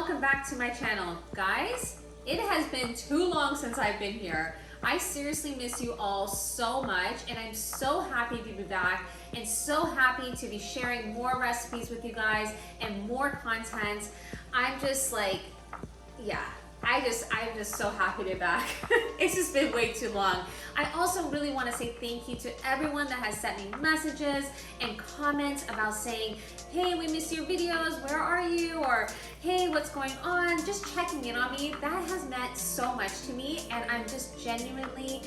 welcome back to my channel. Guys, it has been too long since I've been here. I seriously miss you all so much, and I'm so happy to be back and so happy to be sharing more recipes with you guys and more content. I'm just like, yeah, I'm just so happy to be back. It's just been way too long. I also really want to say thank you to everyone that has sent me messages and comments about saying, hey, we miss your videos, where are you? Or hey, what's going on? Just checking in on me. That has meant so much to me, and I'm just genuinely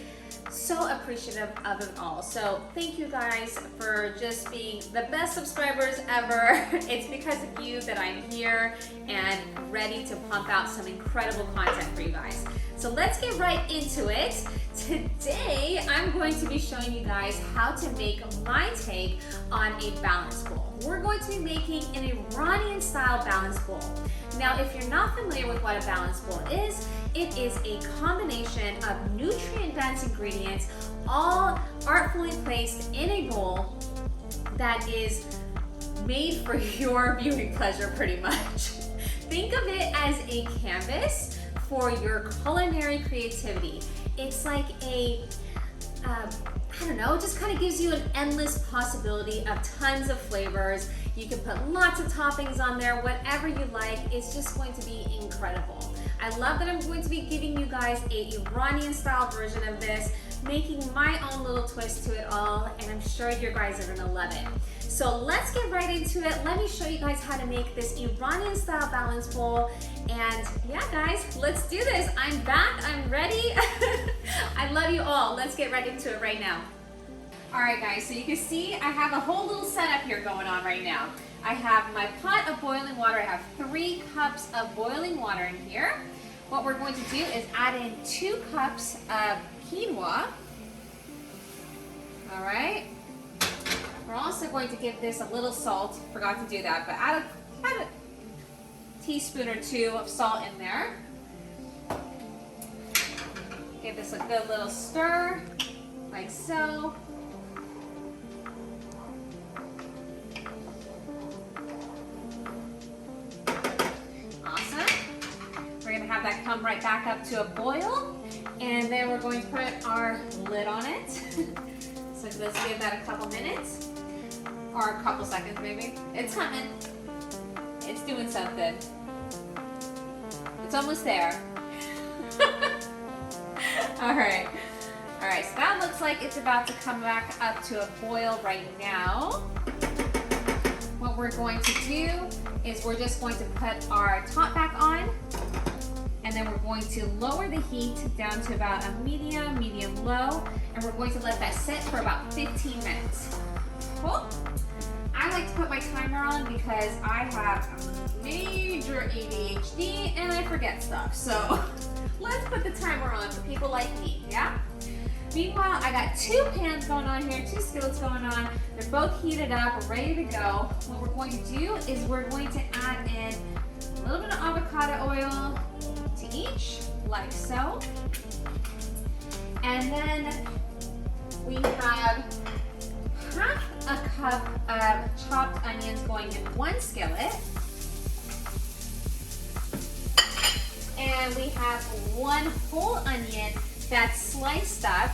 so appreciative of it all. So thank you guys for just being the best subscribers ever. It's because of you that I'm here and ready to pump out some incredible content for you guys. So let's get right into it. Today, I'm going to be showing you guys how to make my take on a balance bowl. We're going to be making an Iranian style balance bowl. Now, if you're not familiar with what a balance bowl is, it is a combination of nutrient-dense ingredients all artfully placed in a bowl that is made for your viewing pleasure, pretty much. Think of it as a canvas for your culinary creativity. It's like a, I don't know, it just kind of gives you an endless possibility of tons of flavors. You can put lots of toppings on there, whatever you like. It's just going to be incredible. I love that I'm going to be giving you guys a Iranian style version of this, making my own little twist to it all, and I'm sure you guys are gonna love it. So let's get right into it. Let me show you guys how to make this Iranian style balance bowl. And yeah, guys, let's do this. I'm back, I'm ready. I love you all. Let's get right into it right now. All right, guys, so you can see I have a whole little setup here going on right now. I have my pot of boiling water. I have 3 cups of boiling water in here. What we're going to do is add in 2 cups of quinoa. All right. We're also going to give this a little salt. Forgot to do that, but add a teaspoon or 2 of salt in there. Give this a good little stir, like so. Awesome. We're gonna have that come right back up to a boil, and then we're going to put our lid on it. So let's give that a couple minutes, or a couple seconds maybe. It's coming. It's doing something. It's almost there. All right, so that looks like it's about to come back up to a boil right now. What we're going to do is we're just going to put our top back on, and then we're going to lower the heat down to about a medium low, and we're going to let that sit for about 15 minutes. Cool? I like to put my timer on because I have major ADHD and I forget stuff. So let's put the timer on for people like me, yeah? Meanwhile, I got 2 pans going on here, 2 skillets going on. They're both heated up, we're ready to go. What we're going to do is we're going to add in a little bit of avocado oil to each, like so. And then we have half a cup of chopped onions going in 1 skillet. And we have 1 whole onion that's sliced up,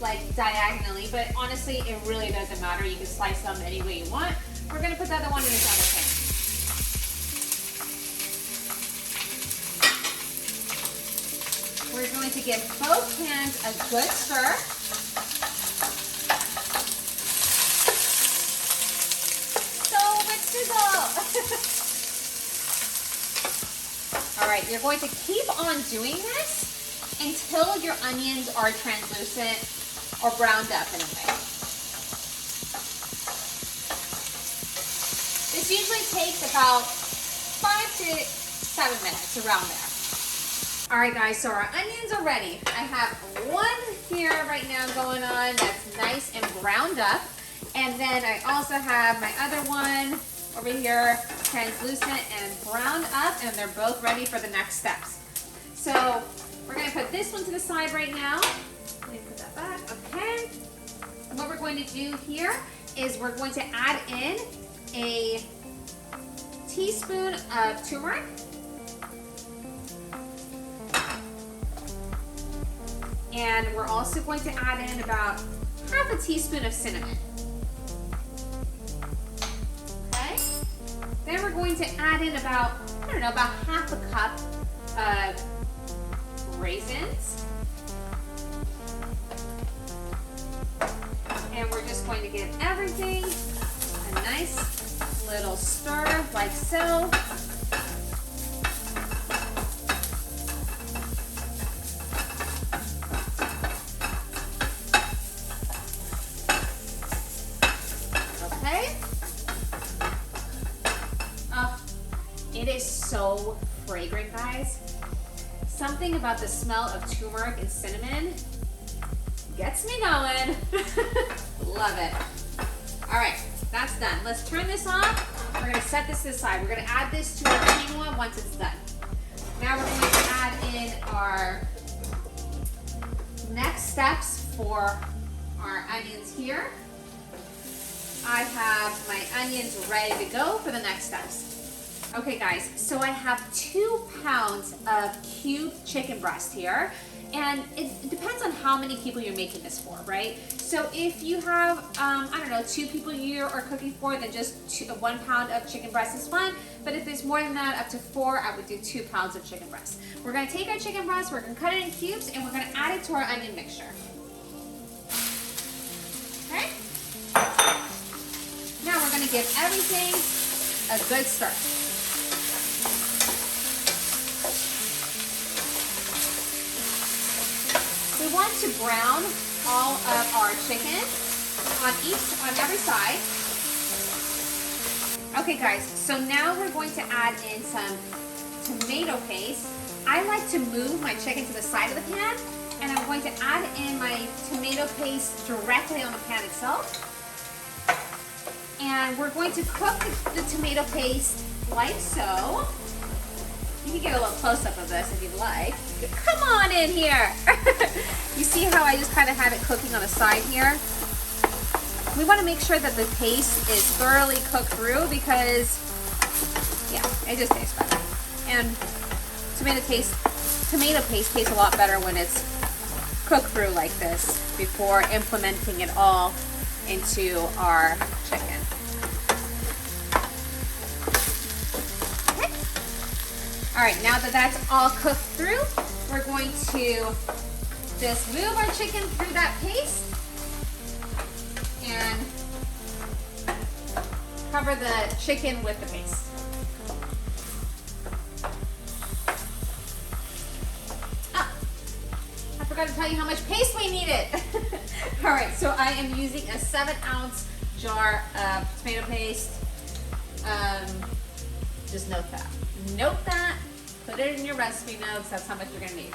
like diagonally, but honestly, it really doesn't matter. You can slice them any way you want. We're gonna put the other one in this other pan. We're going to give both pans a good stir. All right, you're going to keep on doing this until your onions are translucent or browned up in a way. This usually takes about 5 to 7 minutes, around there. All right, guys, so our onions are ready. I have 1 here right now going on that's nice and browned up. And then I also have my other one over here, translucent and browned up, and they're both ready for the next steps. So we're gonna put this one to the side right now. Let me put that back, okay. And what we're going to do here is we're going to add in a teaspoon of turmeric, And we're also going to add in about half a teaspoon of cinnamon. Okay. Then we're going to add in about, I don't know, about half a cup of raisins. And we're just going to give everything a nice little stir, like so. Okay. Oh, it is so fragrant, guys. Something about the smell of turmeric and cinnamon gets me going. Love it. All right, that's done. Let's turn this off. We're gonna set this aside. We're gonna add this to our quinoa once it's done. Now we're going to add in our next steps for our onions here. I have my onions ready to go for the next steps. Okay guys, so I have 2 pounds of cubed chicken breast here. And it depends on how many people you're making this for, right? So if you have, I don't know, 2 people you are cooking for, then just 1 pound of chicken breast is fine. But if there's more than that, up to 4, I would do 2 pounds of chicken breast. We're gonna take our chicken breast, we're gonna cut it in cubes, and we're gonna add it to our onion mixture. Okay? Now we're gonna give everything a good stir. We want to brown all of our chicken on every side. Okay guys, so now we're going to add in some tomato paste. I like to move my chicken to the side of the pan, and I'm going to add in my tomato paste directly on the pan itself. And we're going to cook the tomato paste like so. You can get a little close-up of this if you'd like. Come on in here. You see how I just kind of have it cooking on the side here? We want to make sure that the paste is thoroughly cooked through because, yeah, it just tastes better. And tomato paste tastes a lot better when it's cooked through like this before implementing it all into our chicken. All right, now that that's all cooked through, we're going to just move our chicken through that paste and cover the chicken with the paste. Ah, I forgot to tell you how much paste we needed. All right, so I am using a 7-ounce jar of tomato paste. Just note that. Note that. Put it in your recipe notes. That's how much you're gonna need.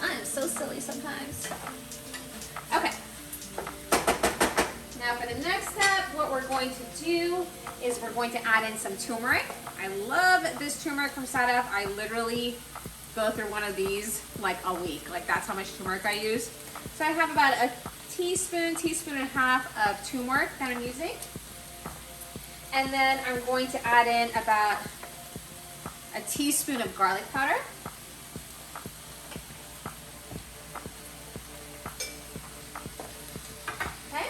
I am so silly sometimes. Okay. Now for the next step, what we're going to do is we're going to add in some turmeric. I love this turmeric from Sadaf. I literally go through one of these like a week. Like that's how much turmeric I use. So I have about a teaspoon and a half of turmeric that I'm using. And then I'm going to add in about a teaspoon of garlic powder. Okay.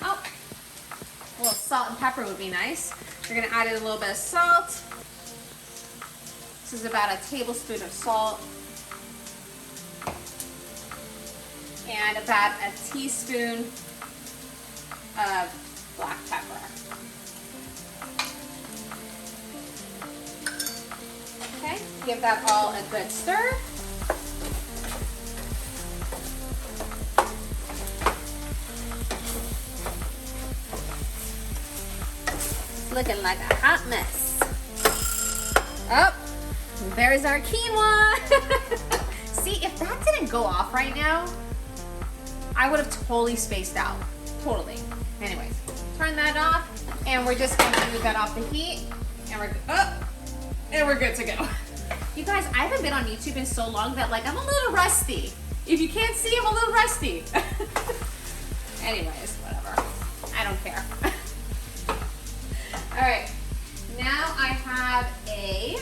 Oh, a little salt and pepper would be nice. We're gonna add in a little bit of salt. This is about a tablespoon of salt. And about a teaspoon of black pepper. Okay, give that all a good stir. It's looking like a hot mess. Oh, there's our quinoa. See, if that didn't go off right now, I would have totally spaced out. Totally. Anyways, turn that off, and we're just going to move that off the heat, and we're good to go. You guys, I haven't been on YouTube in so long that like I'm a little rusty. If you can't see, I'm a little rusty. Anyways, whatever. I don't care. All right, now I have a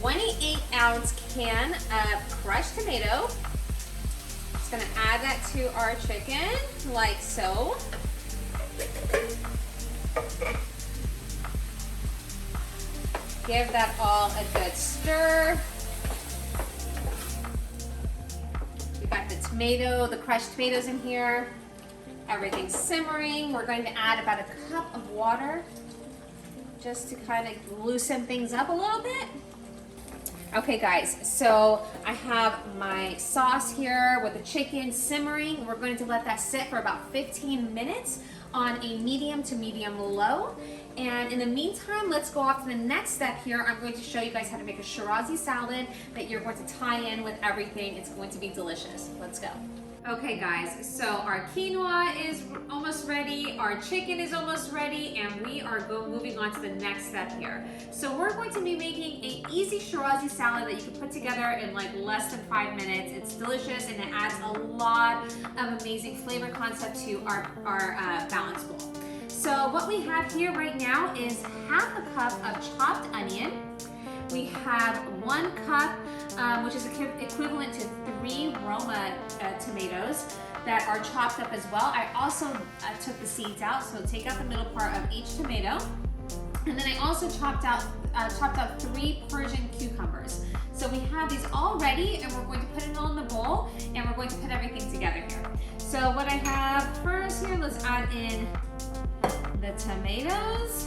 28 ounce can of crushed tomato. Just gonna add that to our chicken, like so. Give that all a good stir. We got the tomato, the crushed tomatoes in here. Everything's simmering. We're going to add about a cup of water just to kind of loosen things up a little bit. Okay guys, so I have my sauce here with the chicken simmering. We're going to let that sit for about 15 minutes on a medium to medium low. And in the meantime, let's go off to the next step here. I'm going to show you guys how to make a shirazi salad that you're going to tie in with everything. It's going to be delicious. Let's go. Okay guys, so our quinoa is almost ready, our chicken is almost ready, and we are moving on to the next step here. So we're going to be making an easy shirazi salad that you can put together in like less than 5 minutes. It's delicious and it adds a lot of amazing flavor concept to our balance bowl. So what we have here right now is half a cup of chopped onion. We have 1 cup, which is equivalent to 3 Roma tomatoes that are chopped up as well. I also took the seeds out, so take out the middle part of each tomato. And then I also chopped out 3 Persian cucumbers. So we have these all ready, and we're going to put it all in the bowl, and we're going to put everything together here. So what I have first here, let's add in the tomatoes.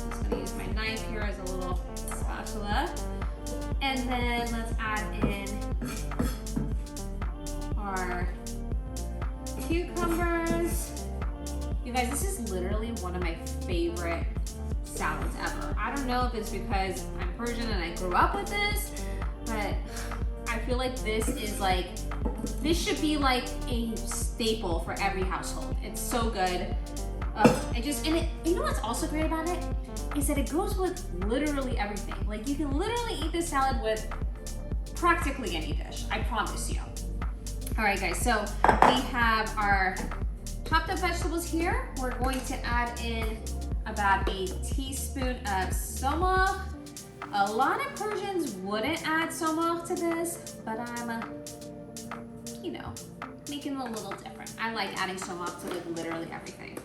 I'm just gonna use my knife here as a little spatula. And then let's add in our cucumbers. You guys, this is literally one of my favorite salads ever. I don't know if it's because I'm Persian and I grew up with this, but I feel like this should be like a staple for every household. It's so good. You know what's also great about it? Is that it goes with literally everything. Like you can literally eat this salad with practically any dish, I promise you. All right guys, so we have our chopped up vegetables here. We're going to add in about a teaspoon of somach. A lot of Persians wouldn't add somach to this, but I'm, making it a little different. I like adding somach to like literally everything.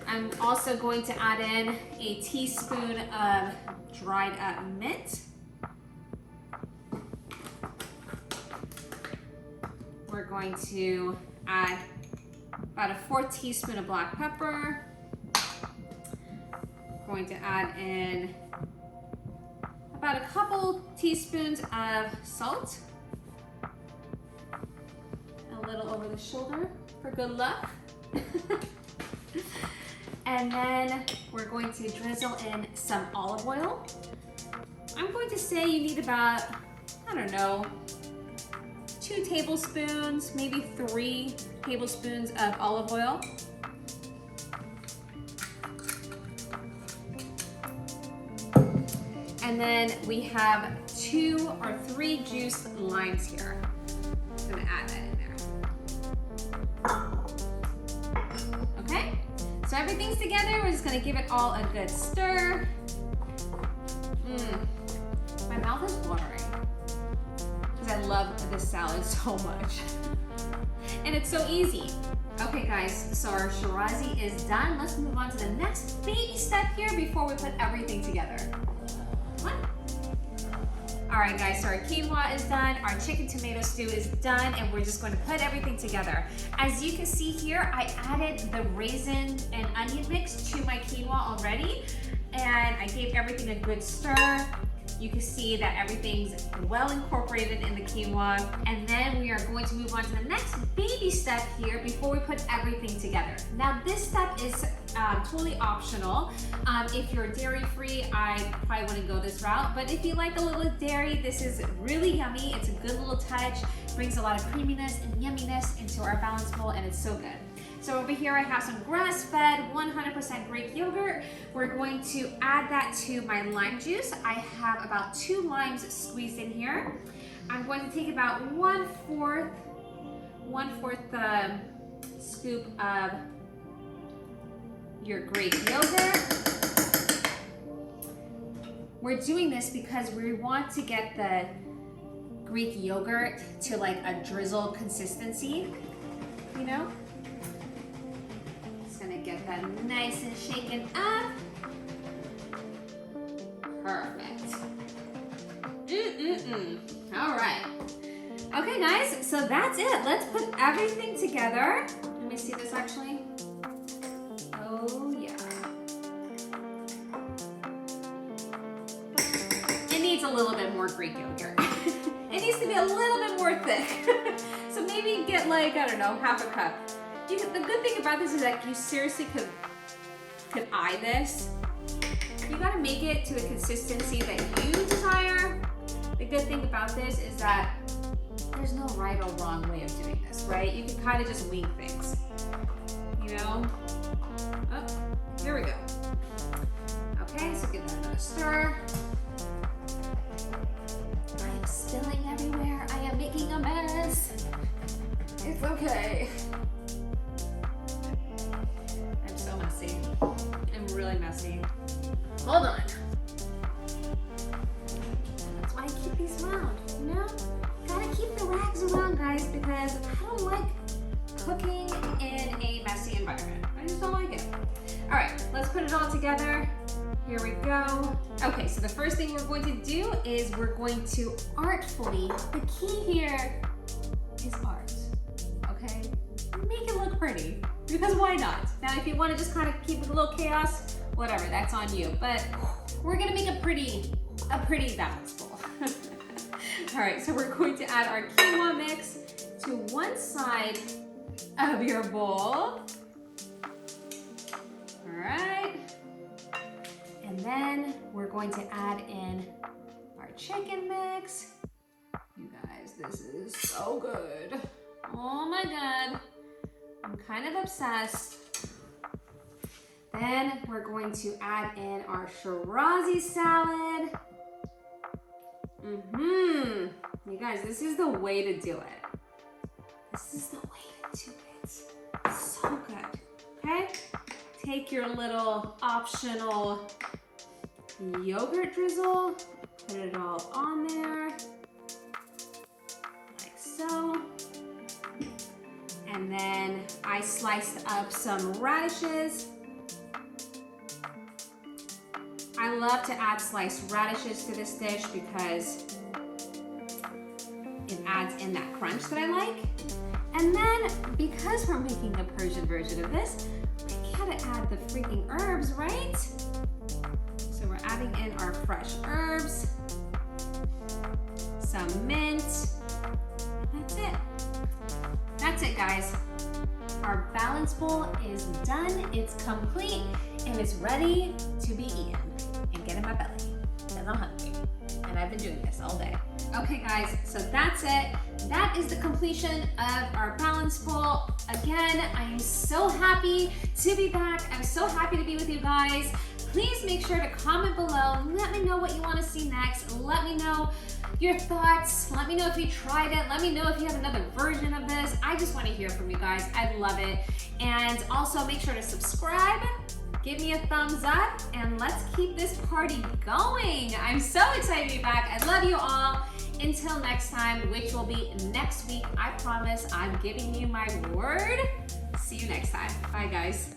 I'm also going to add in a teaspoon of dried up mint. We're going to add about a 4th teaspoon of black pepper. Going to add in about a couple teaspoons of salt. A little over the shoulder for good luck. And then we're going to drizzle in some olive oil. I'm going to say you need about, 2 tablespoons, maybe 3 tablespoons of olive oil. And then we have 2 or 3 juiced limes here. I'm gonna add that in there. Okay? So everything's together, we're just gonna give it all a good stir. My mouth is watering because I love this salad so much. And it's so easy. Okay guys, so our shirazi is done. Let's move on to the next baby step here before we put everything together. Come on. All right guys, so our quinoa is done, our chicken tomato stew is done, and we're just going to put everything together. As you can see here, I added the raisin and onion mix to my quinoa already, and I gave everything a good stir. You can see that everything's well incorporated in the quinoa, and then we are going to move on to the next baby step here before we put everything together. Now this step is totally optional. If you're dairy free, I probably wouldn't go this route, but if you like a little dairy, this is really yummy. It's a good little touch, brings a lot of creaminess and yumminess into our balance bowl, and it's so good. So over here I have some grass-fed 100% Greek yogurt. We're going to add that to my lime juice. I have about 2 limes squeezed in here. I'm going to take about 1/4 scoop of your Greek yogurt. We're doing this because we want to get Greek yogurt to like a drizzle consistency, you know? Just gonna get that nice and shaken up. Perfect. All right. Okay, guys, so that's it. Let's put everything together. Let me see this actually. Oh, yeah. It needs a little bit more Greek yogurt. It needs to be a little bit more thick. So maybe get like, I don't know, half a cup. The good thing about this is that you seriously could eye this. You gotta make it to a consistency that you desire. The good thing about this is that there's no right or wrong way of doing this, right? You can kind of just wing things, you know? Oh, here we go. Okay, so give that another stir. I am spilling everywhere. I am making a mess. It's okay. I'm so messy. I'm really messy. Hold on. That's why I keep these around, you know? Gotta keep the rags around, guys, because I don't like cooking in a messy environment. I just don't like it. All right, let's put it all together. Here we go. Okay, so the first thing we're going to do is we're going to artfully, the key here is art, okay? Make it look pretty, because why not? Now, if you want to just kind of keep it a little chaos, whatever, that's on you. But we're gonna make a pretty balance bowl. All right, so we're going to add our quinoa mix to one side of your bowl. All right. And then we're going to add in our chicken mix. You guys, this is so good. Oh my God. I'm kind of obsessed. Then we're going to add in our shirazi salad. You guys, this is the way to do it. This is the way to do it. So good, okay? Take your little optional yogurt drizzle, put it all on there, like so. And then I sliced up some radishes. I love to add sliced radishes to this dish because it adds in that crunch that I like. And then because we're making a Persian version of this, we gotta add the freaking herbs, right? So we're adding in our fresh herbs, some mint, and that's it. That's it, guys. Our balance bowl is done, it's complete, and it's ready to be eaten and get in my belly, because I'm hungry, and I've been doing this all day. Okay, guys, so that's it. That is the completion of our balance bowl. Again, I am so happy to be back. I'm so happy to be with you guys. Please make sure to comment below. Let me know what you want to see next. Let me know your thoughts. Let me know if you tried it. Let me know if you have another version of this. I just want to hear from you guys. I love it. And also make sure to subscribe. Give me a thumbs up and let's keep this party going. I'm so excited to be back. I love you all. Until next time, which will be next week, I promise. I'm giving you my word. See you next time. Bye, guys.